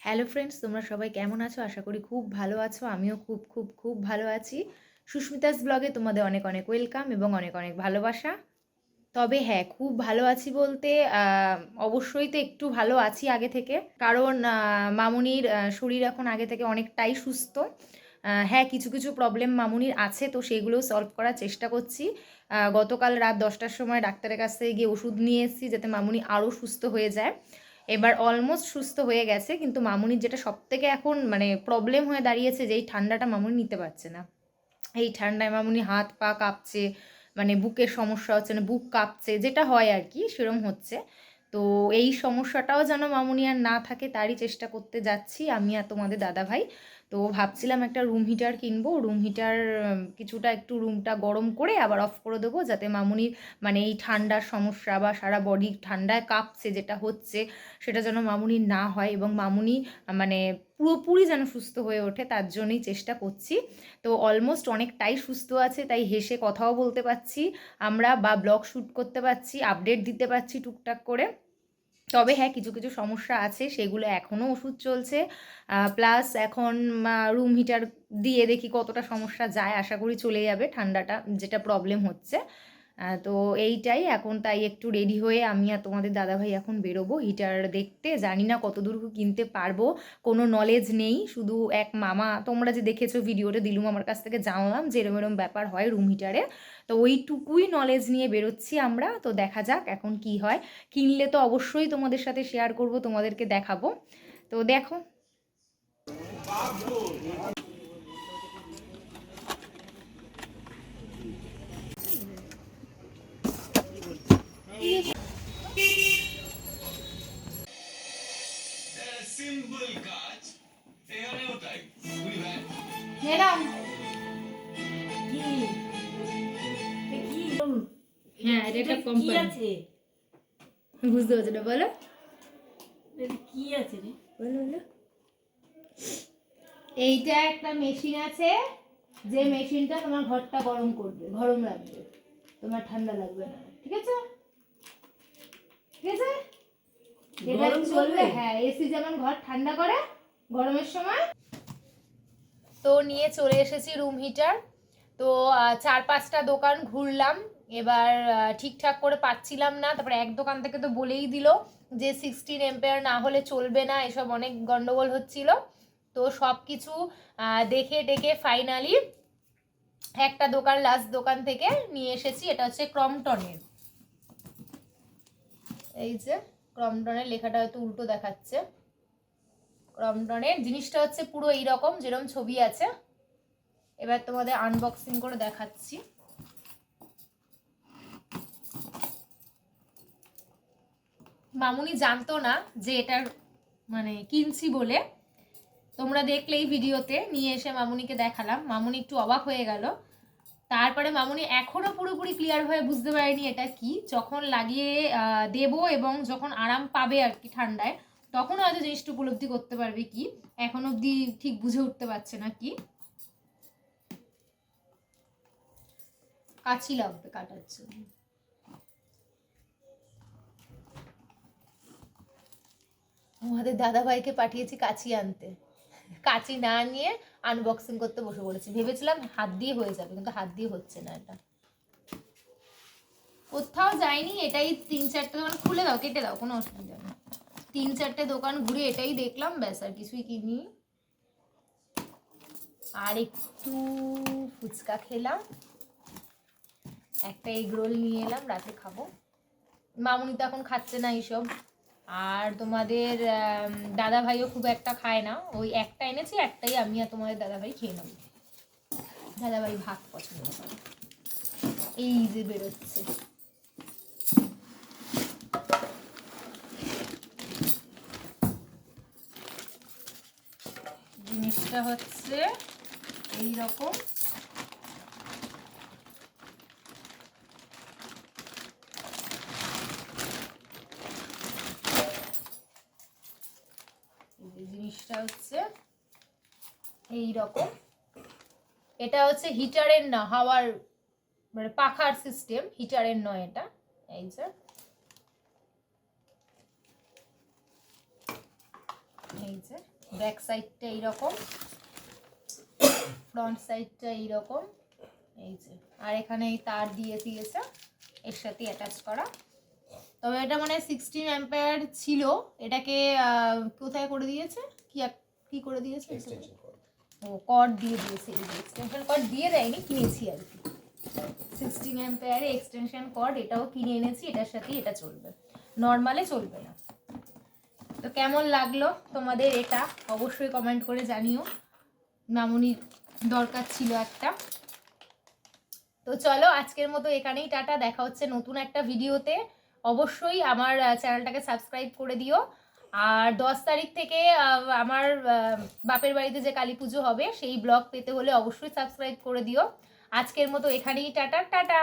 Hello friends, তোমরা সবাই কেমন আছো? আশা করি খুব ভালো আছো। আমিও খুব খুব খুব ভালো আছি। সুস্মিতাস ব্লগে তোমাদের অনেক অনেক ওয়েলকাম এবং অনেক অনেক ভালোবাসা। তবে হ্যাঁ, খুব ভালো আছি বলতে অবশ্যই তো একটু ভালো আছি আগে থেকে। কারণ মামুনির শরীর এখন আগে থেকে অনেকটাই সুস্থ। হ্যাঁ, কিছু কিছু প্রবলেম মামুনির আছে, তো সেগুলোও সলভ করার চেষ্টা করছি। গতকাল রাত 10টার সময় ডাক্তারের কাছ থেকে গিয়ে ওষুধ নিয়ে এসেছি যাতে মামুনি আরও সুস্থ হয়ে যায়। এবার অলমোস্ট সুস্থ হয়ে গেছে, কিন্তু মামুনির যেটা সবথেকে এখন মানে প্রবলেম হয়ে দাঁড়িয়েছে যে এই ঠান্ডাটা মামুনি নিতে পারছে না। এই ঠান্ডায় মামুনি হাত পা কাঁপছে, মানে বুকের সমস্যা হচ্ছে, মানে বুক কাঁপছে, যেটা হয় আর কি সেরম হচ্ছে। তো এই সমস্যাটাও যেন মামুনি আর না থাকে তারই চেষ্টা করতে যাচ্ছি আমি আর তোমাদের দাদাভাই। তো ভাবছিলাম একটা রুম হিটার কিনবো। রুম হিটার কিছুটা একটু রুমটা গরম করে আবার অফ করে দেবো, যাতে মামুনির মানে এই ঠান্ডার সমস্যা বা সারা বডি ঠান্ডায় কাঁপছে যেটা হচ্ছে সেটা যেন মামুনির না হয়, এবং মামুনি মানে পুরোপুরি যেন সুস্থ হয়ে ওঠে, তার জন্যই চেষ্টা করছি। তো অলমোস্ট অনেকটাই সুস্থ আছে, তাই হেসে কথাও বলতে পারছি আমরা, বা ব্লগ শ্যুট করতে পারছি, আপডেট দিতে পারছি টুকটাক করে। তবে হ্যাঁ, কিছু কিছু সমস্যা আছে, সেগুলো এখনও ওষুধ চলছে। প্লাস এখন রুম হিটার দিয়ে দেখি কতটা সমস্যা যায়, আশা করি চলে যাবে ঠান্ডাটা যেটা প্রবলেম হচ্ছে। তো এইটাই এখন, তাই একটু রেডি হয়ে আমি আর তোমাদের দাদাভাই এখন বেরোবো হিটার দেখতে। জানি না কতদূর কিনতে পারবো, কোনো নলেজ নেই। শুধু এক মামা, তোমরা যে দেখেছো ভিডিওটা, দিলুম আমার কাছ থেকে জানলাম যে এরম এরম ব্যাপার হয় রুম হিটারে। তো ওইটুকুই নলেজ নিয়ে বেরোচ্ছি আমরা। তো দেখা যাক এখন কি হয়। কিনলে তো অবশ্যই তোমাদের সাথে শেয়ার করব, তোমাদেরকে দেখাবো। তো দেখো। সিম্পল কাজ এখানেও তাই ম্যাডাম, হ্যাঁ এটা একটা কোম্পানি আছে, বুঝতে পারছো না? বলো কি আছে রে? বলো বলো। এইটা একটা মেশিন আছে, যে মেশিনটা তোমার ঘরটা গরম করবে, গরম রাখবে, তোমার ঠান্ডা লাগবে না। ঠিক আছে, ঠিক আছে। এটা চলবে, হ্যাঁ। এসি যেমন ঘর ঠান্ডা করে গরমের সময়, তো নিয়ে চলে এসেছি রুম হিটার। তো 4-5টা দোকান ঘুরলাম, এবার ঠিকঠাক করে পাচ্ছিলাম না। তারপরে এক দোকান থেকে তো বলেই দিল যে 16 এম্পিয়ার না হলে চলবে না, এসব অনেক গন্ডগোল হচ্ছিল। তো সব কিছু দেখে টেকে ফাইনালি একটা দোকান, লাস্ট দোকান থেকে নিয়ে এসেছি। এটা হচ্ছে ক্রমটনের। এই যে ক্রমটনের লেখাটা হয়তো উল্টো দেখাচ্ছে। ক্রমটনের জিনিসটা হচ্ছে পুরো এইরকম যেরকম ছবি আছে। এবার তোমাদের আনবক্সিং করে দেখাচ্ছি। মামুনি জানতো না যে এটার মানে কিনছি বলে। তোমরা দেখলেই ভিডিওতে নিয়ে এসে মামুনিকে দেখালাম, মামুনি একটু অবাক হয়ে গেল। তারপরে মামুনি এখনো পুরোপুরি ক্লিয়ার হয়ে বুঝতে পারেনি এটা কি। যখন লাগিয়ে দেব এবং যখন আরাম পাবে আর কি ঠান্ডায়, তখন হয়তো জিনিসটা উপলব্ধি করতে পারবে কি। এখন অবধি ঠিক বুঝে উঠতে পারছে না কি। কাছি লাগবে কাটার জন্য। আমাদের দাদাভাইকে পাঠিয়েছি কাছি আনতে, কাছি না নিয়ে আনবক্সিং করতে বসে পড়েছি। ভেবেছিলাম হাত দিয়ে হয়ে যাবে, কিন্তু হাত দিয়ে হচ্ছে না। এটা কোথাও যায়নি, এটাই 3-4টে দোকান, খুলে দাও, কেটে দাও, কোনো অসুবিধা নেই। 3-4টে দোকান ঘুরে এটাই দেখলাম, ব্যাস আর কিছুই কিনি। আর একটু ফুচকা খেলাম, একটা এগ রোল নিয়ে এলাম, রাতে খাবো। মামুনি তো এখন খাচ্ছে না এইসব। আর তোমাদের দাদাভাইও খুব একটা খায় না, ওই একটা এনেছি, একটাই আমি আর তোমাদের দাদাভাই খেয়ে নেব। দাদাভাই ভাত পছন্দ করে। এই যে বেরোচ্ছে, জিনিসটা হচ্ছে এইরকম। জিনিসটা হচ্ছে এইরকম। এটা হচ্ছে হিটারের না, হাওয়ার মানে পাখার সিস্টেম, হিটারের নয় এটা। এই যে এই যে ব্যাক সাইডটা এইরকম, ফ্রন্ট সাইডটা এইরকম, এই যে। আর এখানে এই তার দিয়ে দিয়েছে এর সাথে অ্যাটাচ করা। তবে এটা মানে 16 অ্যাম্পিয়ার ছিল, এটাকে কোথায় করে দিয়েছে, কি করে দিয়েছে, ও কর্ড দিয়ে দিয়েছে, এই যে এক্সটেনশন কর্ড দিয়ে দেয়নি, কিনেছি আর কি। 16 অ্যাম্পিয়ারে এক্সটেনশন কর্ড, এটাও কিনে এনেছি, এটার সাথেই এটা চলবে, নর্মালে চলবে না। তো কেমন লাগলো তোমাদের এটা অবশ্যই কমেন্ট করে জানিও, মামুনির দরকার ছিল একটা। তো চলো আজকের মতো এখানেই টাটা, দেখা হচ্ছে নতুন একটা ভিডিওতে। অবশ্যই আমার চ্যানেলটাকে সাবস্ক্রাইব করে দিও। আর 10 তারিখ থেকে আমার বাপের বাড়িতে যে কালী পুজো হবে সেই ব্লগ পেতে হলে অবশ্যই সাবস্ক্রাইব করে দিও। আজকের মতো এখানেই টাটা টাটা।